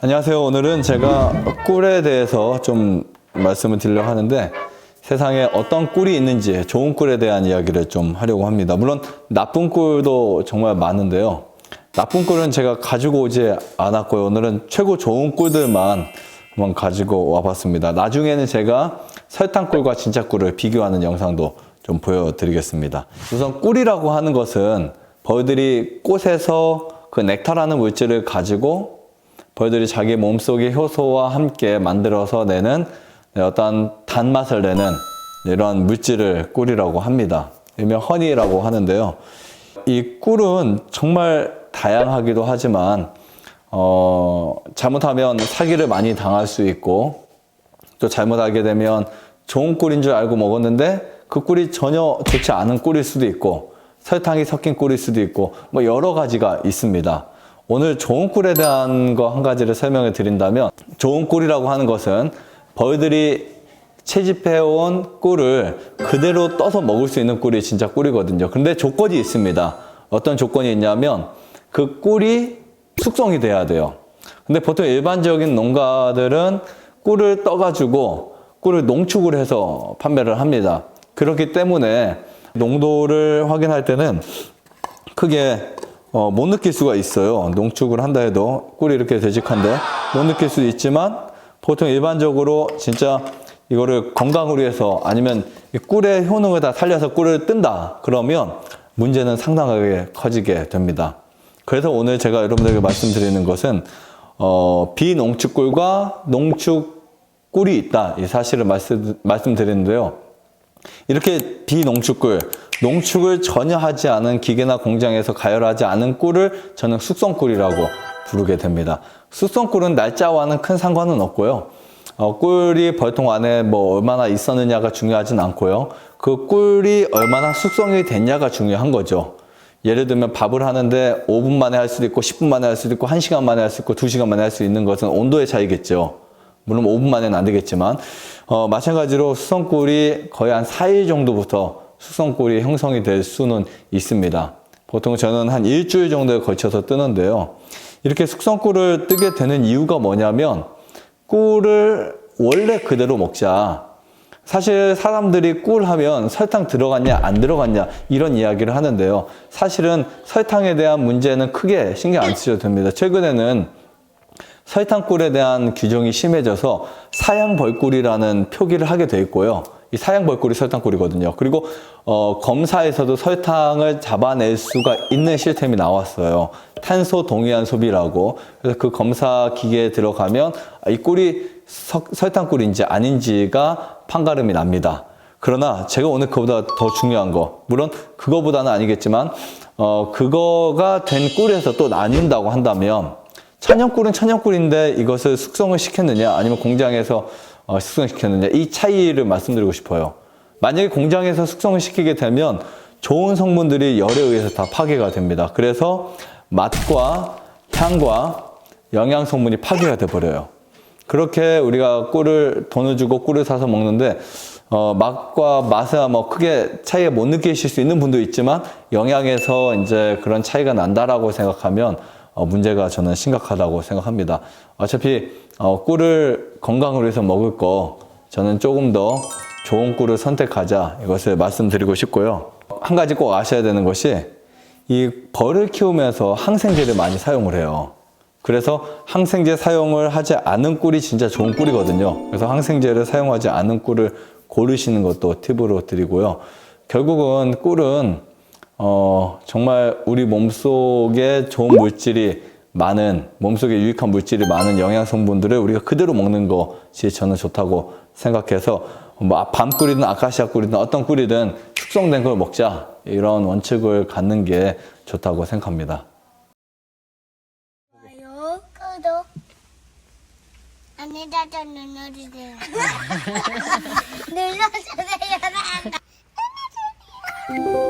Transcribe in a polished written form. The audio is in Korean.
안녕하세요. 오늘은 제가 꿀에 대해서 좀 말씀을 드리려고 하는데 세상에 어떤 꿀이 있는지 좋은 꿀에 대한 이야기를 좀 하려고 합니다. 물론 나쁜 꿀도 정말 많은데요. 나쁜 꿀은 제가 가지고 오지 않았고요. 오늘은 최고 좋은 꿀들만 한번 가지고 와봤습니다. 나중에는 제가 설탕꿀과 진짜 꿀을 비교하는 영상도 좀 보여드리겠습니다. 우선 꿀이라고 하는 것은 벌들이 꽃에서 그 넥타라는 물질을 가지고 벌들이 자기 몸속의 효소와 함께 만들어서 내는 어떤 단맛을 내는 이런 물질을 꿀이라고 합니다. 일명 허니라고 하는데요. 이 꿀은 정말 다양하기도 하지만 잘못하면 사기를 많이 당할 수 있고 또 잘못하게 되면 좋은 꿀인 줄 알고 먹었는데 그 꿀이 전혀 좋지 않은 꿀일 수도 있고 설탕이 섞인 꿀일 수도 있고 뭐 여러 가지가 있습니다. 오늘 좋은 꿀에 대한 거 한 가지를 설명해 드린다면 좋은 꿀이라고 하는 것은 벌들이 채집해온 꿀을 그대로 떠서 먹을 수 있는 꿀이 진짜 꿀이거든요. 그런데 조건이 있습니다. 어떤 조건이 있냐면 그 꿀이 숙성이 돼야 돼요. 근데 보통 일반적인 농가들은 꿀을 떠가지고 꿀을 농축을 해서 판매를 합니다. 그렇기 때문에 농도를 확인할 때는 크게 못 느낄 수가 있어요. 농축을 한다 해도 꿀이 이렇게 되직한데 못 느낄 수도 있지만 보통 일반적으로 진짜 이거를 건강을 위해서 아니면 이 꿀의 효능을 다 살려서 꿀을 뜬다 그러면 문제는 상당하게 커지게 됩니다. 그래서 오늘 제가 여러분들에게 말씀드리는 것은 비농축꿀과 농축꿀이 있다 이 사실을 말씀드리는데요. 이렇게 비농축꿀, 농축을 전혀 하지 않은 기계나 공장에서 가열하지 않은 꿀을 저는 숙성꿀이라고 부르게 됩니다. 숙성꿀은 날짜와는 큰 상관은 없고요. 꿀이 벌통 안에 뭐 얼마나 있었느냐가 중요하진 않고요. 그 꿀이 얼마나 숙성이 됐냐가 중요한 거죠. 예를 들면 밥을 하는데 5분 만에 할 수도 있고 10분 만에 할 수도 있고 1시간 만에 할 수 있고 2시간 만에 할 수 있는 것은 온도의 차이겠죠. 물론 5분 만에는 안 되겠지만 마찬가지로 숙성꿀이 거의 한 4일 정도부터 숙성꿀이 형성이 될 수는 있습니다. 보통 저는 한 일주일 정도에 걸쳐서 뜨는데요. 이렇게 숙성꿀을 뜨게 되는 이유가 뭐냐면 꿀을 원래 그대로 먹자. 사실 사람들이 꿀 하면 설탕 들어갔냐 안 들어갔냐 이런 이야기를 하는데요. 사실은 설탕에 대한 문제는 크게 신경 안 쓰셔도 됩니다. 최근에는 설탕꿀에 대한 규정이 심해져서 사양벌꿀이라는 표기를 하게 돼 있고요. 이 사양벌꿀이 설탕꿀이거든요. 그리고 검사에서도 설탕을 잡아낼 수가 있는 시스템이 나왔어요. 탄소 동위안 소비라고. 그래서 그 검사 기계에 들어가면 이 꿀이 설탕꿀인지 아닌지가 판가름이 납니다. 그러나 제가 오늘 그거보다 더 중요한 거, 물론 그거보다는 아니겠지만 그거가 된 꿀에서 또 나뉜다고 한다면 천연꿀은 천연꿀인데 이것을 숙성을 시켰느냐 아니면 공장에서 숙성시켰느냐 이 차이를 말씀드리고 싶어요. 만약에 공장에서 숙성을 시키게 되면 좋은 성분들이 열에 의해서 다 파괴가 됩니다. 그래서 맛과 향과 영양 성분이 파괴가 돼버려요. 그렇게 우리가 꿀을 돈을 주고 꿀을 사서 먹는데 맛과 맛에 뭐 크게 차이가 못 느끼실 수 있는 분도 있지만 영양에서 이제 그런 차이가 난다라고 생각하면 문제가 저는 심각하다고 생각합니다. 어차피 꿀을 건강을 위해서 먹을 거 저는 조금 더 좋은 꿀을 선택하자 이것을 말씀드리고 싶고요. 한 가지 꼭 아셔야 되는 것이 이 벌을 키우면서 항생제를 많이 사용을 해요. 그래서 항생제 사용을 하지 않은 꿀이 진짜 좋은 꿀이거든요. 그래서 항생제를 사용하지 않은 꿀을 고르시는 것도 팁으로 드리고요. 결국은 꿀은 정말 우리 몸속에 좋은 물질이 많은, 몸속에 유익한 물질이 많은 영양 성분들을 우리가 그대로 먹는 것이 저는 좋다고 생각해서 뭐 밤꿀이든 아카시아 꿀이든 어떤 꿀이든 숙성된 걸 먹자 이런 원칙을 갖는 게 좋다고 생각합니다. 좋아요, 구독, 안에다가 눌러주세요. 눌러주세요. 눌러주세요.